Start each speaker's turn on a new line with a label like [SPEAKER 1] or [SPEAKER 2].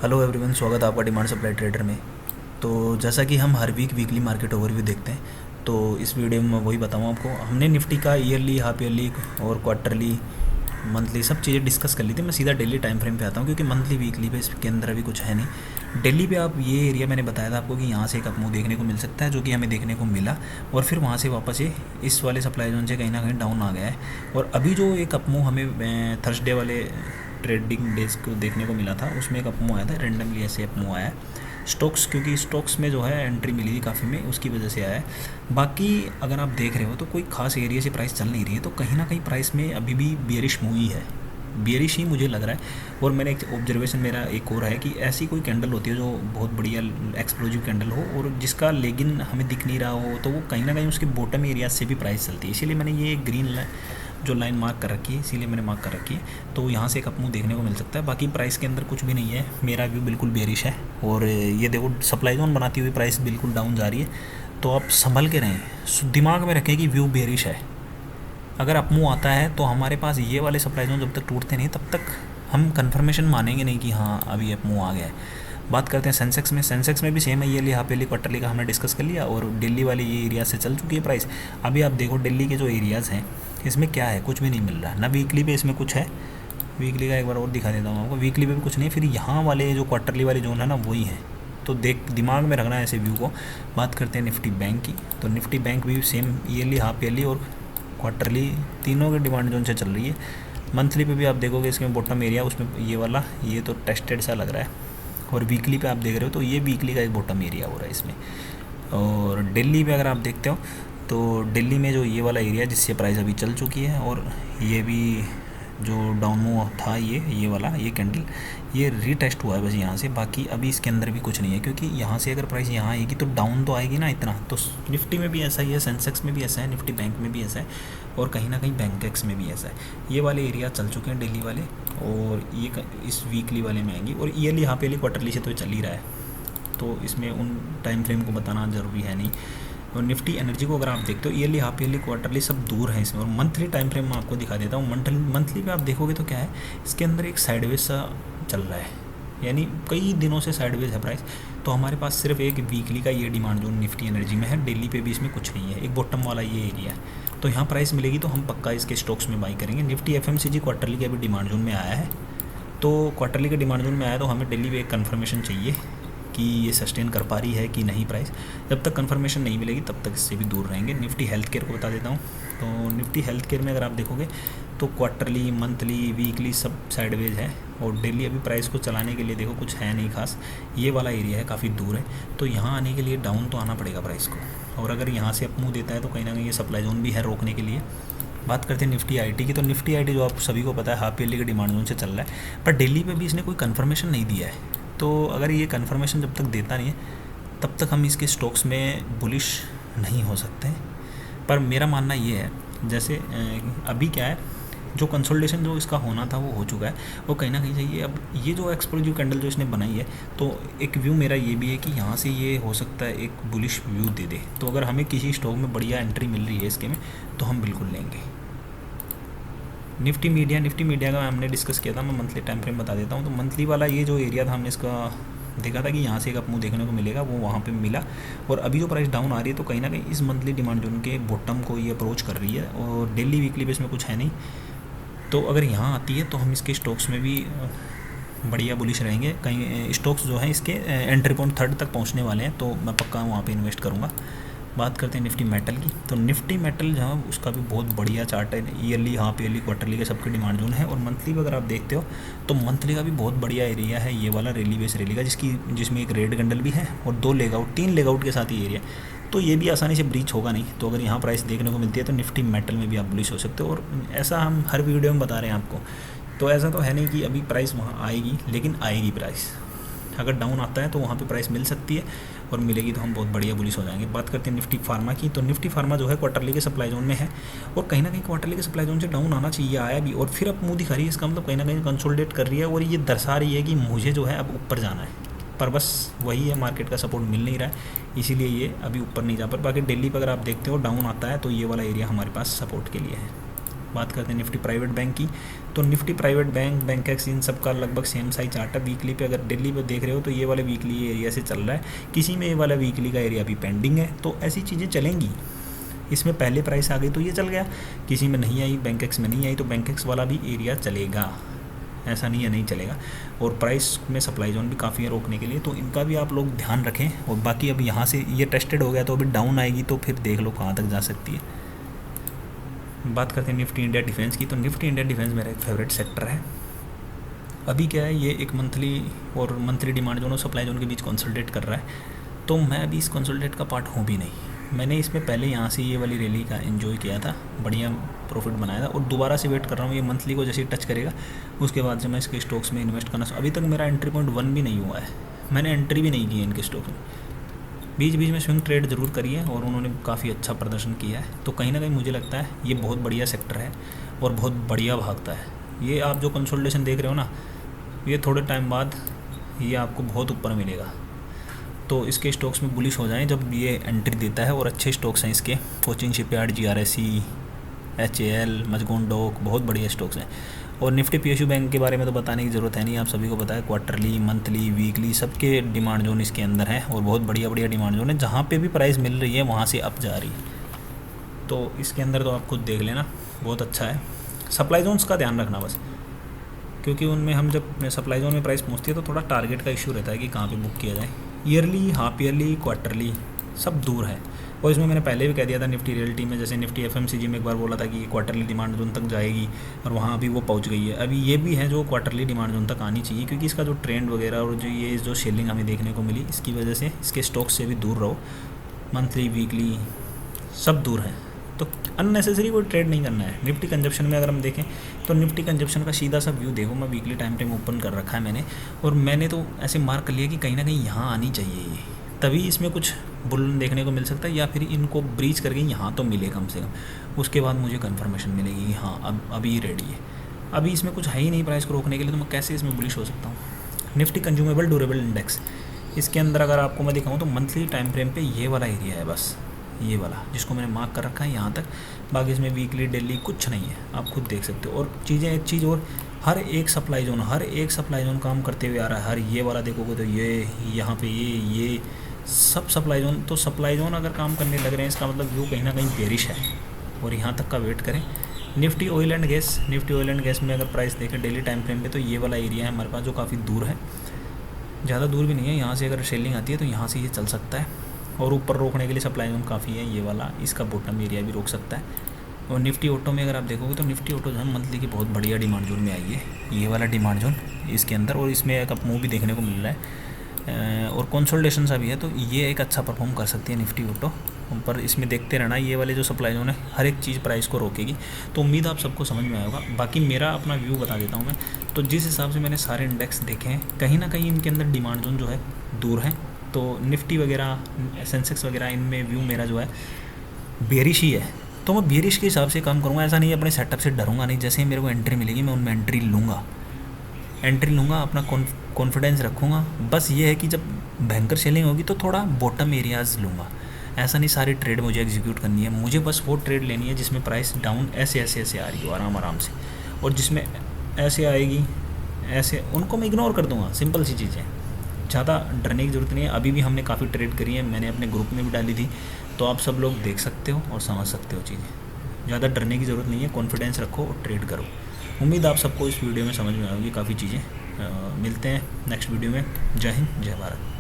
[SPEAKER 1] Hello everyone, स्वागत है आपका डिमांड सप्लाई ट्रेडर में। तो जैसा कि हम हर वीकली मार्केट ओवरव्यू देखते हैं, तो इस वीडियो में मैं वही बताऊँ आपको। हमने निफ्टी का ईयरली, हाफ ईयरली और क्वार्टरली, मंथली सब चीज़ें डिस्कस कर ली थी। मैं सीधा डेली टाइम फ्रेम पे आता हूँ क्योंकि मंथली वीकली पे इसके अंदर अभी कुछ है नहीं। डेली पे आप ये एरिया मैंने बताया था आपको कि यहाँ से एक अपमूव देखने को मिल सकता है, जो कि हमें देखने को मिला, और फिर वहाँ से वापस ये इस वाले सप्लाई जोन से कहीं ना कहीं डाउन आ गया है। और अभी जो एक अपमूव हमें थर्सडे वाले ट्रेडिंग डेज को देखने को मिला था, उसमें एक अपमूव आया था, रेंडमली ऐसे अपमूव आया है स्टॉक्स, क्योंकि स्टॉक्स में जो है एंट्री मिली थी काफ़ी में, उसकी वजह से आया है। बाकी अगर आप देख रहे हो तो कोई खास एरिया से प्राइस चल नहीं रही है, तो कहीं ना कहीं प्राइस में अभी भी बियरिश मूव ही है, बियरिश ही मुझे लग रहा है। और मैंने एक ऑब्जर्वेशन मेरा एक और है कि ऐसी कोई कैंडल होती है जो बहुत बढ़िया एक्सप्लोजिव कैंडल हो और जिसका लेगिन हमें दिख नहीं रहा हो, तो वो कहीं ना कहीं उसके बॉटम एरिया से भी प्राइस चलती है। इसीलिए मैंने ये ग्रीन जो लाइन मार्क कर रखी है, इसीलिए मैंने मार्क कर रखी है। तो यहाँ से एक अपमूव देखने को मिल सकता है। बाकी प्राइस के अंदर कुछ भी नहीं है, मेरा व्यू बिल्कुल बेरिश है। और ये देखो सप्लाई जोन बनाती हुई प्राइस बिल्कुल डाउन जा रही है, तो आप संभल के रहें, दिमाग में रखें कि व्यू बेरिश है। अगर अपमूव आता है तो हमारे पास ये वाले सप्लाई जोन जब तक टूटते नहीं तब तक हम कंफर्मेशन मानेंगे नहीं कि हाँ अभी अपमूव आ गया है। बात करते हैं सेंसेक्स में। सेंसेक्स में भी सेम है, ईयरली, हाफ ईयरली, क्वार्टरली का हमने डिस्कस कर लिया। और दिल्ली वाली ये एरिया से चल चुकी है प्राइस। अभी आप देखो दिल्ली के जो एरियाज़ हैं इसमें क्या है, कुछ भी नहीं मिल रहा ना। वीकली पे इसमें कुछ है, वीकली का एक बार और दिखा देता हूँ आपको। वीकली पे भी कुछ नहीं, फिर यहाँ वाले जो क्वार्टरली वाले जोन है ना वही है, तो दिमाग में रखना है ऐसे व्यू को। बात करते हैं निफ्टी बैंक की, तो निफ्टी बैंक भी सेम ईयरली, हाफ ईयरली और क्वार्टरली तीनों के डिमांड जोन से चल रही है। मंथली पे भी आप देखोगे इसमें बॉटम एरिया, उसमें ये वाला ये तो टेस्टेड सा लग रहा है। और वीकली पे आप देख रहे हो तो ये वीकली का एक बॉटम एरिया हो रहा है इसमें। और दिल्ली पे अगर आप देखते हो तो दिल्ली में जो ये वाला एरिया जिससे प्राइस अभी चल चुकी है, और ये भी जो डाउन मूव था ये वाला ये कैंडल ये रीटेस्ट हुआ है बस यहाँ से। बाकी अभी इसके अंदर भी कुछ नहीं है, क्योंकि यहाँ से अगर प्राइस यहाँ आएगी तो डाउन तो आएगी ना इतना। तो निफ्टी में भी ऐसा ही है, सेंसेक्स में भी ऐसा है, निफ्टी बैंक में भी ऐसा है, और कहीं ना कहीं बैंक एक्स में भी ऐसा है। ये वाले एरिया चल चुके हैं डेली वाले, और ये इस वीकली वाले में आएंगी। और ईयरली, हाफ ईयरली, क्वार्टरली से तो चल ही रहा है, तो इसमें उन टाइम फ्रेम को बताना ज़रूरी है नहीं। और निफ्टी एनर्जी को अगर आप देखते हो ईयरली, हाफ ईयरली, क्वार्टरली सब दूर हैं इसमें। और मंथली टाइम फ्रेम मैं आपको दिखा देता हूँ। मंथली पे आप देखोगे तो क्या है, इसके अंदर एक साइडवेज सा चल रहा है, यानी कई दिनों से साइडवेज है प्राइस। तो हमारे पास सिर्फ एक वीकली का ये डिमांड जोन निफ्टी एनर्जी में है, डेली पे भी इसमें कुछ नहीं है, एक बॉटम वाला ये एरिया है। तो यहाँ प्राइस मिलेगी तो हम पक्का इसके स्टॉक्स में बाई करेंगे। निफ्टी एफएमसीजी क्वार्टरली के अभी डिमांड जोन में आया है, तो क्वार्टरली के डिमांड जोन में आया तो हमें डेली पे एक कन्फर्मेशन चाहिए कि ये सस्टेन कर पा रही है कि नहीं प्राइस। जब तक कंफर्मेशन नहीं मिलेगी तब तक इससे भी दूर रहेंगे। निफ्टी हेल्थ केयर को बता देता हूँ, तो निफ्टी हेल्थ केयर में अगर आप देखोगे तो क्वार्टरली, मंथली, वीकली सब साइडवेज है। और डेली अभी प्राइस को चलाने के लिए देखो कुछ है नहीं खास, ये वाला एरिया है काफ़ी दूर है, तो यहाँ आने के लिए डाउन तो आना पड़ेगा प्राइस को। और अगर यहाँ से अपमूव देता है तो कहीं ना कहीं ये सप्लाई जोन भी है रोकने के लिए। बात करते हैं निफ्टी आईटी की, तो निफ्टी आईटी जो आप सभी को पता है हाफ ईयरली के डिमांड जोन से चल रहा है, पर डेली पे भी इसने कोई कंफर्मेशन नहीं दिया है। तो अगर ये कंफर्मेशन जब तक देता नहीं है तब तक हम इसके स्टॉक्स में बुलिश नहीं हो सकते। पर मेरा मानना ये है, जैसे अभी क्या है, जो कंसोलिडेशन जो इसका होना था वो हो चुका है, वो कहीं ना कहीं चाहिए। अब ये जो एक्सप्लोजिव कैंडल जो इसने बनाई है, तो एक व्यू मेरा ये भी है कि यहाँ से ये हो सकता है एक बुलिश व्यू दे दे। तो अगर हमें किसी स्टॉक में बढ़िया एंट्री मिल रही है इसके में, तो हम बिल्कुल लेंगे। निफ्टी मीडिया का हमने डिस्कस किया था, मैं मंथली टाइम फ्रेम बता देता हूँ। तो मंथली वाला ये जो एरिया था हमने इसका देखा था कि यहाँ से एक अपमूव देखने को मिलेगा, वो वहाँ पे मिला। और अभी जो प्राइस डाउन आ रही है तो कहीं ना कहीं इस मंथली डिमांड जोन के बॉटम को ये अप्रोच कर रही है। और डेली वीकली बेस में कुछ है नहीं, तो अगर यहाँ आती है तो हम इसके स्टॉक्स में भी बढ़िया बुलिश रहेंगे। कहीं स्टॉक्स जो हैं इसके एंट्री पॉइंट 3rd तक पहुँचने वाले हैं, तो मैं पक्का वहाँ पर इन्वेस्ट करूँगा। बात करते हैं निफ्टी मेटल की, तो निफ्टी मेटल जहाँ उसका भी बहुत बढ़िया चार्ट है, ईयरली, हाफ ईयरली, क्वार्टरली के सबके डिमांड जोन है। और मंथली पे अगर आप देखते हो तो मंथली का भी बहुत बढ़िया एरिया है, ये वाला रैली बेस रैली का, जिसमें एक रेड कैंडल भी है और 2 लेगआउट, 3 लेगआउट के साथ ये एरिया, तो ये भी आसानी से ब्रीच होगा नहीं। तो अगर यहाँ प्राइस देखने को मिलती है तो निफ्टी मेटल में भी आप बुलिश हो सकते हो। और ऐसा हम हर वीडियो में बता रहे हैं आपको, तो ऐसा तो है नहीं कि अभी प्राइस वहाँ आएगी, लेकिन आएगी प्राइस। अगर डाउन आता है तो वहाँ पे प्राइस मिल सकती है, और मिलेगी तो हम बहुत बढ़िया बुलिश हो जाएंगे। बात करते हैं निफ्टी फार्मा की, तो निफ्टी फार्मा जो है क्वार्टरली के सप्लाई जोन में है, और कहीं ना कहीं क्वार्टरली के सप्लाई जोन से डाउन आना चाहिए, आया भी, और फिर अब मुँह दिखा रही है। इसका मतलब कहीं ना कहीं कंसोलिडेट कर रही है, और ये दर्शा रही है कि मुझे जो है अब ऊपर जाना है, पर बस वही है, मार्केट का सपोर्ट मिल नहीं रहा है, इसीलिए ये अभी ऊपर नहीं जा पर। बाकी दिल्ली पर अगर आप देखते हो डाउन आता है तो ये वाला एरिया हमारे पास सपोर्ट के लिए है। बात करते हैं निफ्टी प्राइवेट बैंक की, तो निफ्टी प्राइवेट बैंक, बैंकेक्स, इन सब का लगभग सेम साइज चार्ट है। वीकली पे अगर डेली पे देख रहे हो तो ये वाले वीकली एरिया से चल रहा है, किसी में ये वाला वीकली का एरिया भी पेंडिंग है, तो ऐसी चीज़ें चलेंगी। इसमें पहले प्राइस आ गई तो ये चल गया, किसी में नहीं आई, बैंकेक्स में नहीं आई तो बैंकेक्स वाला भी एरिया चलेगा, ऐसा नहीं है नहीं चलेगा। और प्राइस में सप्लाई जोन भी काफ़ी है रोकने के लिए, तो इनका भी आप लोग ध्यान रखें। और बाकी अब यहाँ से ये टेस्टेड हो गया तो अभी डाउन आएगी तो फिर देख लो कहाँ तक जा सकती है। बात करते हैं निफ्टी इंडिया डिफेंस की, तो निफ्टी इंडिया डिफेंस मेरा एक फेवरेट सेक्टर है। अभी क्या है, ये एक मंथली डिमांड जोन और सप्लाई जोन के बीच कंसोलिडेट कर रहा है, तो मैं अभी इस कंसोलिडेट का पार्ट हूँ भी नहीं। मैंने इसमें पहले यहाँ से ये वाली रैली का एंजॉय किया था, बढ़िया प्रॉफिट बनाया था, और दोबारा से वेट कर रहा हूँ ये मंथली को जैसे ही टच करेगा उसके बाद से मैं इसके स्टॉक्स में इन्वेस्ट करना। अभी तक मेरा एंट्री पॉइंट 1 भी नहीं हुआ है, मैंने एंट्री भी नहीं की है इनके स्टॉक में। बीच बीच में स्विंग ट्रेड ज़रूर करी है और उन्होंने काफ़ी अच्छा प्रदर्शन किया है, तो कहीं ना कहीं मुझे लगता है ये बहुत बढ़िया सेक्टर है और बहुत बढ़िया भागता है। ये आप जो कंसोलिडेशन देख रहे हो ना, ये थोड़े टाइम बाद ये आपको बहुत ऊपर मिलेगा, तो इसके स्टॉक्स में बुलिश हो जाएं जब ये एंट्री देता है। और अच्छे स्टॉक्स हैं इसके, Cochin shipyard, GRSE, HAL, Mazagon dock, बहुत बढ़िया स्टॉक्स हैं। और निफ्टी PSU बैंक के बारे में तो बताने की ज़रूरत है नहीं, आप सभी को पता है, क्वार्टरली, मंथली, वीकली सबके डिमांड जोन इसके अंदर है और बहुत बढ़िया बढ़िया डिमांड जोन है। जहाँ पे भी प्राइस मिल रही है वहाँ से अप जा रही है, तो इसके अंदर तो आप खुद देख लेना, बहुत अच्छा है। सप्लाई जोन्स का ध्यान रखना बस, क्योंकि उनमें हम जब सप्लाई जोन में प्राइस पहुँचती है तो थोड़ा टारगेट का इशू रहता है कि कहाँ पे बुक किया जाए। ईयरली, हाफ ईयरली, क्वार्टरली सब दूर है। और इसमें मैंने पहले भी कह दिया था निफ्टी रियल्टी में, जैसे निफ्टी FMCG में एक बार बोला था कि क्वार्टरली डिमांड जोन तक जाएगी और वहाँ अभी वो पहुँच गई है। अभी ये भी है जो क्वार्टरली डिमांड जोन तक आनी चाहिए, क्योंकि इसका जो ट्रेंड वगैरह और जो सेलिंग हमें देखने को मिली, इसकी वजह से इसके स्टॉक्स से भी दूर रहो। मंथली, वीकली सब दूर है, तो अननेसेसरी कोई ट्रेड नहीं करना है। निफ्टी कंजप्शन में अगर हम देखें तो निफ्टी कंजप्शन का सीधा सा व्यू देखो, मैं वीकली टाइम फ्रेम ओपन कर रखा है मैंने, और मैंने तो ऐसे मार्क कर लिया कि कहीं ना कहीं यहाँ आनी चाहिए ये, तभी इसमें कुछ बुल देखने को मिल सकता है, या फिर इनको ब्रीच करके यहाँ तो मिले कम से कम, उसके बाद मुझे कंफर्मेशन मिलेगी कि हाँ अब अभी रेडी है। अभी इसमें कुछ है ही नहीं प्राइस को रोकने के लिए, तो मैं कैसे इसमें बुलिश हो सकता हूँ। निफ्टी कंज्यूमेबल ड्यूरेबल इंडेक्स, इसके अंदर अगर आपको मैं दिखाऊँ तो मंथली टाइम फ्रेम पे ये वाला एरिया है, बस ये वाला जिसको मैंने मार्क कर रखा है यहाँ तक। बाकी इसमें वीकली, डेली कुछ नहीं है, आप खुद देख सकते हो। और चीज़ें, एक चीज़ और, हर एक सप्लाई जोन काम करते हुए आ रहा है। हर ये वाला देखोगे तो ये यहाँ पे ये सब सप्लाई जोन, तो सप्लाई जोन अगर काम करने लग रहे हैं इसका मतलब व्यू कहीं ना कहीं बेरिश है, और यहाँ तक का वेट करें। निफ्टी ऑयल एंड गैस में अगर प्राइस देखें डेली टाइम फ्रेम पे, तो ये वाला एरिया है हमारे पास जो काफ़ी दूर है, ज़्यादा दूर भी नहीं है। यहाँ से अगर सेलिंग आती है तो यहाँ से ये चल सकता है, और ऊपर रोकने के लिए सप्लाई जोन काफ़ी है, ये वाला इसका बॉटम एरिया भी रोक सकता है। और निफ्टी ऑटो में अगर आप देखोगे तो निफ्टी ऑटो जो है मंथली की बहुत बढ़िया डिमांड जोन में आई है, ये वाला डिमांड जोन इसके अंदर, और इसमें एक अप मूव भी देखने को मिल रहा है और कंसोलिडेशन सा भी है, तो ये एक अच्छा परफॉर्म कर सकती है निफ्टी ऑटो। पर इसमें देखते रहना, ये वाले जो सप्लाई जोन है हर एक चीज़ प्राइस को रोकेगी, तो उम्मीद आप सबको समझ में आएगा। बाकी मेरा अपना व्यू बता देता हूँ मैं, तो जिस हिसाब से मैंने सारे इंडेक्स देखे हैं, कहीं ना कहीं इनके अंदर डिमांड जोन जो है दूर है। तो निफ्टी वगैरह, सेंसेक्स वगैरह, इनमें व्यू मेरा जो है बेरिश ही है, तो मैं बेरिश के हिसाब से काम करूँगा। ऐसा नहीं अपने सेटअप से डरूंगा नहीं, जैसे ही मेरे को एंट्री मिलेगी मैं उनमें एंट्री लूँगा, अपना कॉन्फिडेंस रखूँगा। बस ये है कि जब भयंकर सेलिंग होगी तो थोड़ा बॉटम एरियाज़ लूँगा। ऐसा नहीं सारी ट्रेड मुझे एग्जीक्यूट करनी है, मुझे बस वो ट्रेड लेनी है जिसमें प्राइस डाउन ऐसे आ रही हो आराम से, और जिसमें ऐसे आएगी ऐसे, उनको मैं इग्नोर कर दूँगा। सिंपल सी चीज़ें, ज़्यादा डरने की ज़रूरत नहीं है। अभी भी हमने काफ़ी ट्रेड करी है, मैंने अपने ग्रुप में भी डाली थी, तो आप सब लोग देख सकते हो और समझ सकते हो चीज़ें। ज़्यादा डरने की ज़रूरत नहीं है, कॉन्फिडेंस रखो और ट्रेड करो। उम्मीद आप सबको इस वीडियो में समझ में आएगी काफ़ी चीज़ें। मिलते हैं नेक्स्ट वीडियो में। जय हिंद, जय भारत।